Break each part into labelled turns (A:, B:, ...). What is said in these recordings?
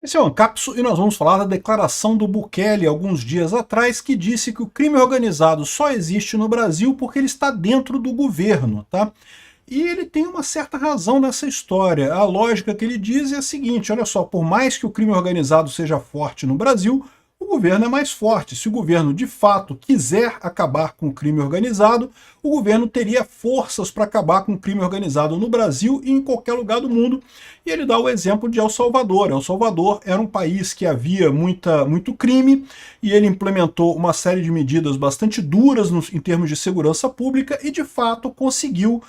A: Esse é o Ancapso e nós vamos falar da declaração do Bukele alguns dias atrás, que disse que o crime organizado só existe no Brasil porque ele está dentro do governo, tá? E ele tem uma certa razão nessa história. A lógica que ele diz é a seguinte: olha só, por mais que o crime organizado seja forte no Brasil, o governo é mais forte. Se o governo de fato quiser acabar com o crime organizado, o governo teria forças para acabar com o crime organizado no Brasil e em qualquer lugar do mundo. E ele dá o exemplo de El Salvador. El Salvador era um país que havia muito crime e ele implementou uma série de medidas bastante duras em termos de segurança pública e de fato conseguiu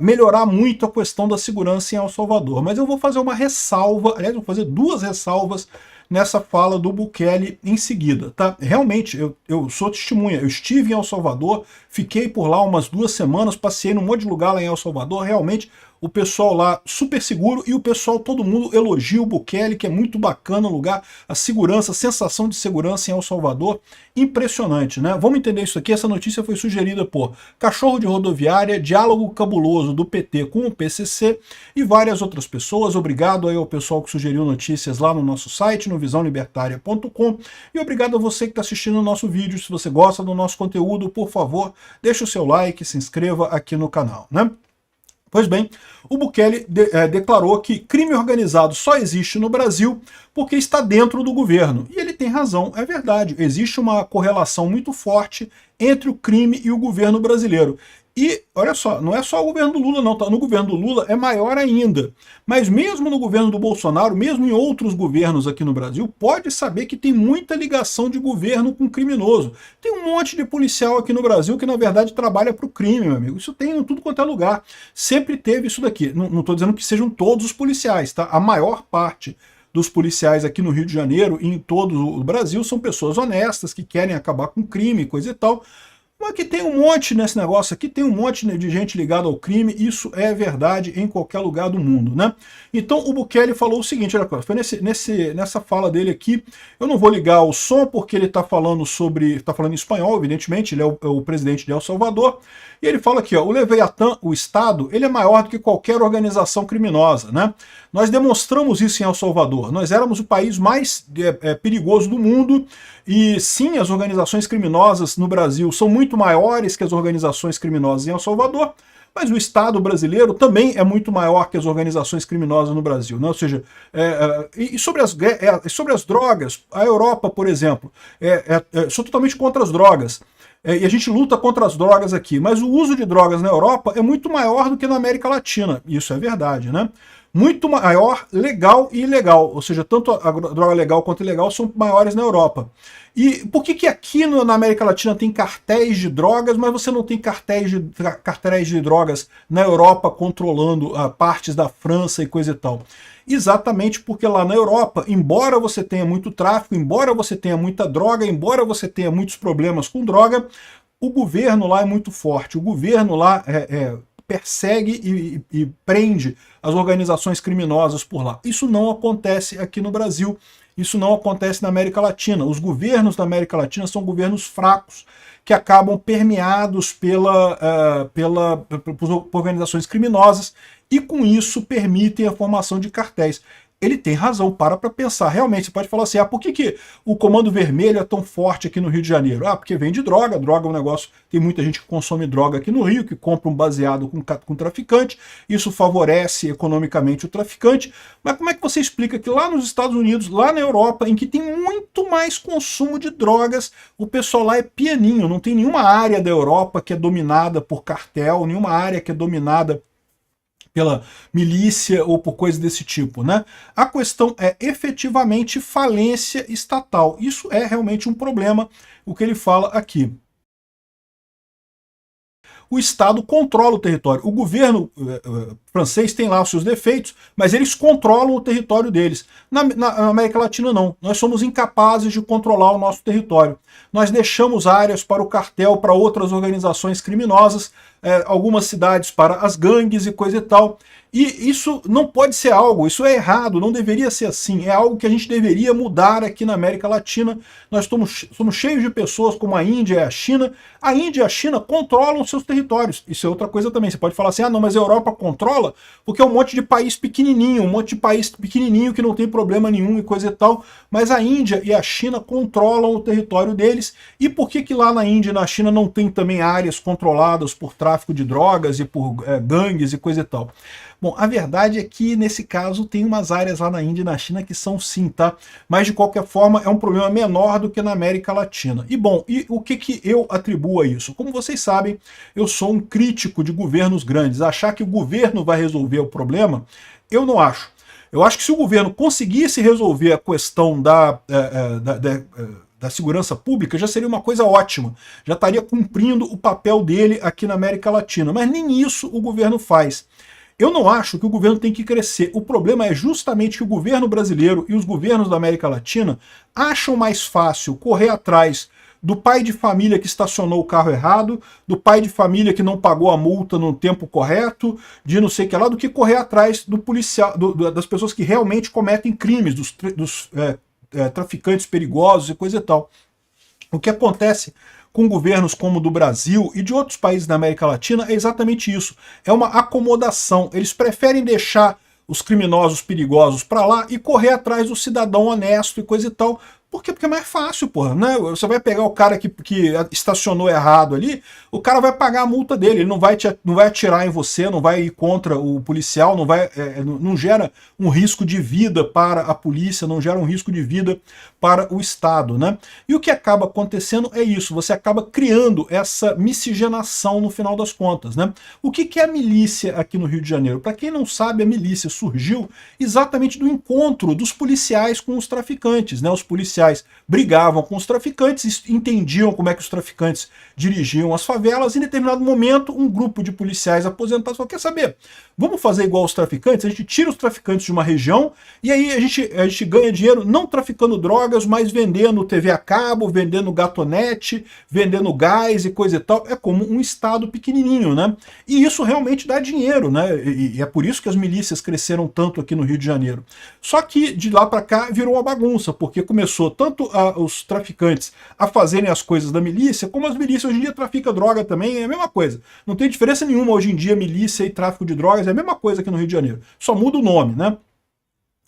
A: melhorar muito a questão da segurança em El Salvador. Mas eu vou fazer uma ressalva, aliás, vou fazer duas ressalvas nessa fala do Bukele em seguida, tá? Realmente, eu sou testemunha, eu estive em El Salvador, fiquei por lá umas 2 semanas, passei num monte de lugar lá em El Salvador, realmente o pessoal lá super seguro e o pessoal, todo mundo elogia o Bukele, que é muito bacana o lugar, a segurança, a sensação de segurança em El Salvador, impressionante, né? Vamos entender isso aqui, essa notícia foi sugerida por Cachorro de Rodoviária, Diálogo Cabuloso do PT com o PCC e várias outras pessoas. Obrigado aí ao pessoal que sugeriu notícias lá no nosso site, no visãolibertaria.com, e obrigado a você que está assistindo o nosso vídeo. Se você gosta do nosso conteúdo, por favor, deixe o seu like, se inscreva aqui no canal, né? Pois bem, o Bukele declarou que crime organizado só existe no Brasil porque está dentro do governo. E ele tem razão, é verdade. Existe uma correlação muito forte entre o crime e o governo brasileiro. E, olha só, não é só o governo do Lula não, tá? No governo do Lula é maior ainda. Mas mesmo no governo do Bolsonaro, mesmo em outros governos aqui no Brasil, pode saber que tem muita ligação de governo com criminoso. Tem um monte de policial aqui no Brasil que, na verdade, trabalha para o crime, meu amigo. Isso tem em tudo quanto é lugar. Sempre teve isso daqui. Não estou dizendo que sejam todos os policiais, tá? A maior parte dos policiais aqui no Rio de Janeiro e em todo o Brasil são pessoas honestas, que querem acabar com crime, coisa e tal. Mas que tem um monte nesse negócio aqui, tem um monte de gente ligada ao crime, isso é verdade em qualquer lugar do mundo, né? Então o Bukele falou o seguinte, olha, foi nessa fala dele aqui, eu não vou ligar o som porque ele está falando em espanhol, evidentemente, ele é o presidente de El Salvador, e ele fala aqui, ó, o Leviatã, o Estado, ele é maior do que qualquer organização criminosa, né? Nós demonstramos isso em El Salvador, nós éramos o país mais perigoso do mundo, e sim, as organizações criminosas no Brasil são muito maiores que as organizações criminosas em El Salvador, mas o Estado brasileiro também é muito maior que as organizações criminosas no Brasil, né? Ou seja, sobre as drogas, a Europa, por exemplo, sou totalmente contra as drogas, e a gente luta contra as drogas aqui, mas o uso de drogas na Europa é muito maior do que na América Latina, isso é verdade, né? Muito maior, legal e ilegal, ou seja, tanto a droga legal quanto ilegal são maiores na Europa. E por que aqui na América Latina tem cartéis de drogas, mas você não tem cartéis de drogas na Europa controlando partes da França e coisa e tal? Exatamente porque lá na Europa, embora você tenha muito tráfico, embora você tenha muita droga, embora você tenha muitos problemas com droga, o governo lá é muito forte, o governo lá persegue e prende as organizações criminosas por lá. Isso não acontece aqui no Brasil, isso não acontece na América Latina. Os governos da América Latina são governos fracos, que acabam permeados por organizações criminosas e com isso permitem a formação de cartéis. Ele tem razão, para pensar. Realmente, você pode falar assim, por que o Comando Vermelho é tão forte aqui no Rio de Janeiro? Porque vende droga, droga é um negócio, tem muita gente que consome droga aqui no Rio, que compra um baseado com traficante, isso favorece economicamente o traficante, mas como é que você explica que lá nos Estados Unidos, lá na Europa, em que tem muito mais consumo de drogas, o pessoal lá é pianinho, não tem nenhuma área da Europa que é dominada por cartel, nenhuma área que é dominada pela milícia ou por coisa desse tipo, né? A questão é efetivamente falência estatal. Isso é realmente um problema, o que ele fala aqui. O Estado controla o território. O governo francês tem lá os seus defeitos, mas eles controlam o território deles. Na América Latina não. Nós somos incapazes de controlar o nosso território. Nós deixamos áreas para o cartel, para outras organizações criminosas, algumas cidades para as gangues e coisa e tal. E isso não pode ser algo, isso é errado, não deveria ser assim. É algo que a gente deveria mudar aqui na América Latina. Nós somos cheios de pessoas como a Índia e a China. A Índia e a China controlam seus territórios. Isso é outra coisa também. Você pode falar assim, ah não, mas a Europa controla porque é um monte de país pequenininho, um monte de país pequenininho que não tem problema nenhum e coisa e tal. Mas a Índia e a China controlam o território deles. E por que lá na Índia e na China não tem também áreas controladas por tráfico de drogas e por gangues e coisa e tal? Bom, a verdade é que nesse caso tem umas áreas lá na Índia e na China que são sim, tá? Mas de qualquer forma é um problema menor do que na América Latina. E bom, e o que eu atribuo a isso? Como vocês sabem, eu sou um crítico de governos grandes. Achar que o governo vai resolver o problema, eu não acho. Eu acho que se o governo conseguisse resolver a questão da segurança pública, já seria uma coisa ótima. Já estaria cumprindo o papel dele aqui na América Latina. Mas nem isso o governo faz. Eu não acho que o governo tem que crescer. O problema é justamente que o governo brasileiro e os governos da América Latina acham mais fácil correr atrás do pai de família que estacionou o carro errado, do pai de família que não pagou a multa no tempo correto, de não sei o que lá, do que correr atrás do policial, das pessoas que realmente cometem crimes, dos traficantes perigosos e coisa e tal. O que acontece com governos como o do Brasil e de outros países da América Latina é exatamente isso. É uma acomodação. Eles preferem deixar os criminosos perigosos para lá e correr atrás do cidadão honesto e coisa e tal. Por quê? Porque é mais fácil, porra, né? Você vai pegar o cara que estacionou errado ali, o cara vai pagar a multa dele, ele não vai atirar em você, não vai ir contra o policial, não gera um risco de vida para a polícia, não gera um risco de vida para o Estado, né? E o que acaba acontecendo é isso, você acaba criando essa miscigenação no final das contas, né? O que é a milícia aqui no Rio de Janeiro? Para quem não sabe, a milícia surgiu exatamente do encontro dos policiais com os traficantes, né? Os policiais brigavam com os traficantes, entendiam como é que os traficantes dirigiam as favelas, e em determinado momento um grupo de policiais aposentados falou, quer saber, vamos fazer igual os traficantes, a gente tira os traficantes de uma região e aí a gente ganha dinheiro não traficando drogas, mas vendendo TV a cabo, vendendo gatonete, vendendo gás e coisa e tal, é como um estado pequenininho, né? E isso realmente dá dinheiro, né? E é por isso que as milícias cresceram tanto aqui no Rio de Janeiro. Só que de lá para cá virou uma bagunça, porque começou tanto os traficantes a fazerem as coisas da milícia, como as milícias hoje em dia traficam droga também, é a mesma coisa. Não tem diferença nenhuma hoje em dia milícia e tráfico de drogas, é a mesma coisa aqui no Rio de Janeiro. Só muda o nome, né?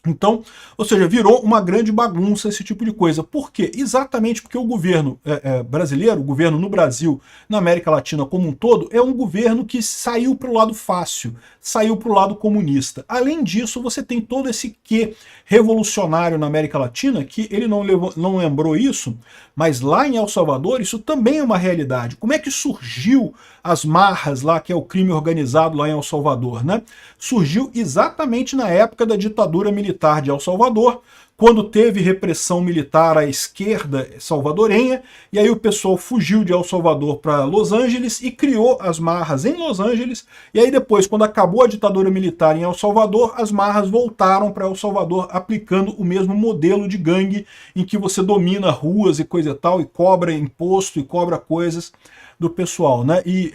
A: Então, ou seja, virou uma grande bagunça esse tipo de coisa. Por quê? Exatamente porque o governo brasileiro, o governo no Brasil, na América Latina como um todo, é um governo que saiu para o lado fácil, saiu para o lado comunista. Além disso, você tem todo esse quê revolucionário na América Latina, que ele não lembrou isso, mas lá em El Salvador isso também é uma realidade. Como é que surgiu as marras lá, que é o crime organizado lá em El Salvador, né? Surgiu exatamente na época da ditadura militar de El Salvador, quando teve repressão militar à esquerda salvadorenha, e aí o pessoal fugiu de El Salvador para Los Angeles e criou as marras em Los Angeles, e aí depois, quando acabou a ditadura militar em El Salvador, as marras voltaram para El Salvador, aplicando o mesmo modelo de gangue, em que você domina ruas e coisa e tal, e cobra imposto e cobra coisas do pessoal, né? E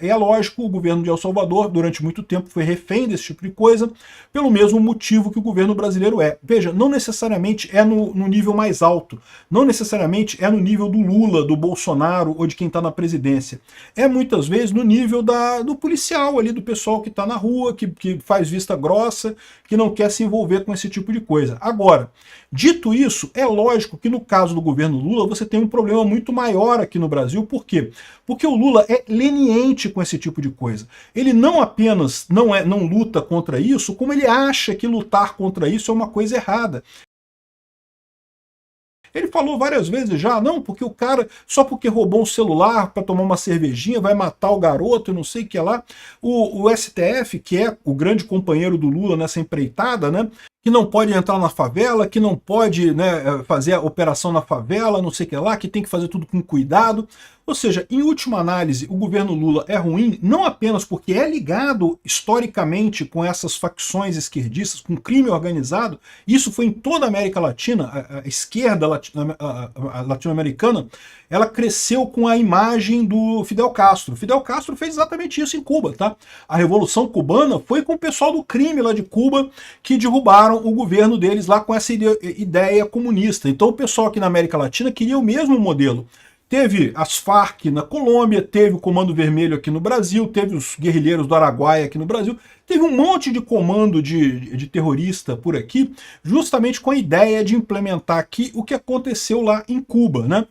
A: é lógico, o governo de El Salvador, durante muito tempo, foi refém desse tipo de coisa, pelo mesmo motivo que o governo brasileiro é. Veja, não necessariamente é no nível mais alto, não necessariamente é no nível do Lula, do Bolsonaro ou de quem está na presidência. É muitas vezes no nível do policial ali, do pessoal que está na rua, que faz vista grossa, que não quer se envolver com esse tipo de coisa. Agora, dito isso, é lógico que no caso do governo Lula você tem um problema muito maior aqui no Brasil. Por quê? Porque o Lula é leniente com esse tipo de coisa. Ele não apenas não luta contra isso, como ele acha que lutar contra isso é uma coisa errada. Ele falou várias vezes já, não, porque o cara, só porque roubou um celular para tomar uma cervejinha, vai matar o garoto e não sei o que lá. O STF, que é o grande companheiro do Lula nessa empreitada, né? que não pode entrar na favela, que não pode, né, fazer a operação na favela, não sei o que lá, que tem que fazer tudo com cuidado. Ou seja, em última análise, o governo Lula é ruim não apenas porque é ligado historicamente com essas facções esquerdistas, com crime organizado. Isso foi em toda a América Latina. A esquerda latino-americana, ela cresceu com a imagem do Fidel Castro. Fidel Castro fez exatamente isso em Cuba, tá? A Revolução Cubana foi com o pessoal do crime lá de Cuba que derrubaram o governo deles lá com essa ideia comunista. Então o pessoal aqui na América Latina queria o mesmo modelo. Teve as Farc na Colômbia, teve o Comando Vermelho aqui no Brasil, teve os guerrilheiros do Araguaia aqui no Brasil, teve um monte de comando de terrorista por aqui, justamente com a ideia de implementar aqui o que aconteceu lá em Cuba, né?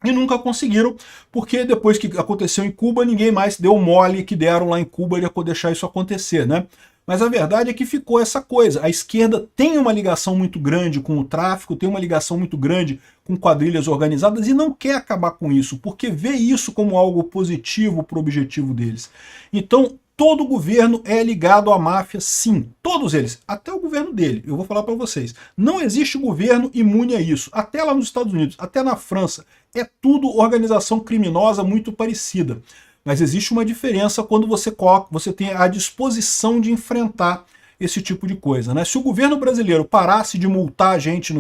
A: E nunca conseguiram, porque depois que aconteceu em Cuba, ninguém mais deu o mole que deram lá em Cuba de deixar isso acontecer, né? Mas a verdade é que ficou essa coisa. A esquerda tem uma ligação muito grande com o tráfico, tem uma ligação muito grande com quadrilhas organizadas e não quer acabar com isso, porque vê isso como algo positivo para o objetivo deles. Então, todo governo é ligado à máfia, sim. Todos eles. Até o governo dele. Eu vou falar para vocês. Não existe governo imune a isso. Até lá nos Estados Unidos, até na França. É tudo organização criminosa muito parecida. Mas existe uma diferença quando você tem a disposição de enfrentar esse tipo de coisa, né? Se o governo brasileiro parasse de multar a gente,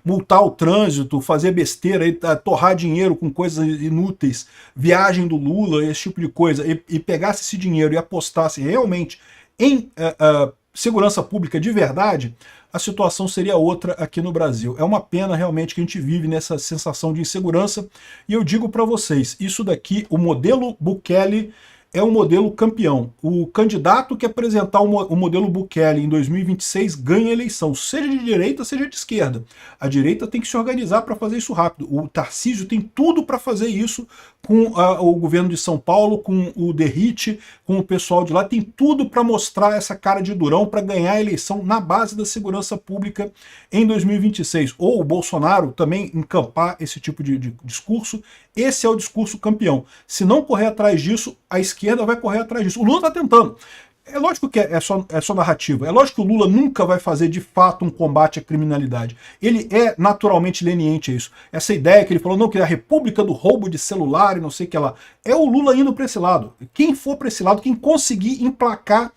A: multar o trânsito, fazer besteira, torrar dinheiro com coisas inúteis, viagem do Lula, esse tipo de coisa, e pegasse esse dinheiro e apostasse realmente em segurança pública de verdade, a situação seria outra aqui no Brasil. É uma pena realmente que a gente vive nessa sensação de insegurança, e eu digo para vocês, isso daqui, o modelo Bukele é um modelo campeão. O candidato que apresentar o modelo Bukele em 2026 ganha a eleição, seja de direita, seja de esquerda. A direita tem que se organizar para fazer isso rápido. O Tarcísio tem tudo para fazer isso com o governo de São Paulo, com o Derrite, com o pessoal de lá, tem tudo para mostrar essa cara de durão para ganhar a eleição na base da segurança pública em 2026. Ou o Bolsonaro também encampar esse tipo de discurso. Esse é o discurso campeão. Se não correr atrás disso, a esquerda vai correr atrás disso. O Lula está tentando. É lógico que é só narrativa. É lógico que o Lula nunca vai fazer de fato um combate à criminalidade. Ele é naturalmente leniente a isso. Essa ideia que ele falou, não, que é a república do roubo de celular e não sei o que lá. É o Lula indo para esse lado. Quem for para esse lado, quem conseguir emplacar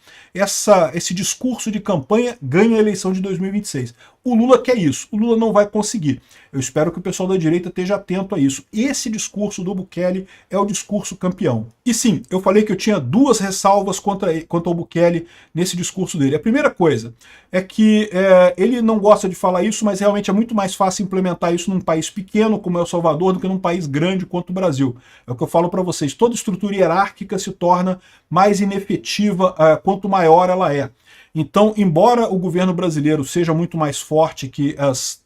A: esse discurso de campanha, ganha a eleição de 2026. O Lula quer isso. O Lula não vai conseguir. Eu espero que o pessoal da direita esteja atento a isso. Esse discurso do Bukele é o discurso campeão. E sim, eu falei que eu tinha duas ressalvas quanto ao Bukele nesse discurso dele. A primeira coisa é que ele não gosta de falar isso, mas realmente é muito mais fácil implementar isso num país pequeno como é o Salvador do que num país grande quanto o Brasil. É o que eu falo para vocês. Toda estrutura hierárquica se torna mais inefetiva quanto maior ela é. Então, embora o governo brasileiro seja muito mais forte que as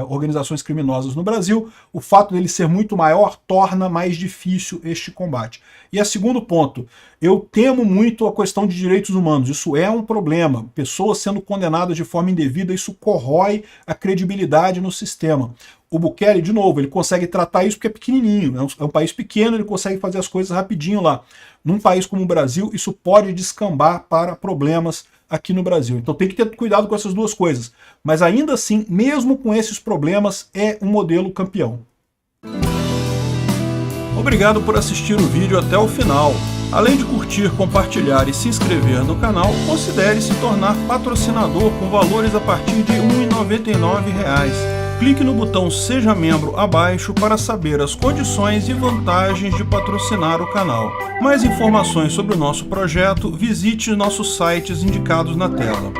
A: organizações criminosas no Brasil, o fato dele ser muito maior torna mais difícil este combate. E a segundo ponto, eu temo muito a questão de direitos humanos. Isso é um problema. Pessoas sendo condenadas de forma indevida, isso corrói a credibilidade no sistema. O Bukele, de novo, ele consegue tratar isso porque é pequenininho, é um país pequeno, ele consegue fazer as coisas rapidinho lá. Num país como o Brasil, isso pode descambar para problemas aqui no Brasil. Então tem que ter cuidado com essas duas coisas. Mas ainda assim, mesmo com esses problemas, é um modelo campeão. Obrigado por assistir o vídeo até o final. Além de curtir, compartilhar e se inscrever no canal, considere se tornar patrocinador com valores a partir de R$ 1,99. Clique no botão Seja Membro abaixo para saber as condições e vantagens de patrocinar o canal. Mais informações sobre o nosso projeto, visite nossos sites indicados na tela.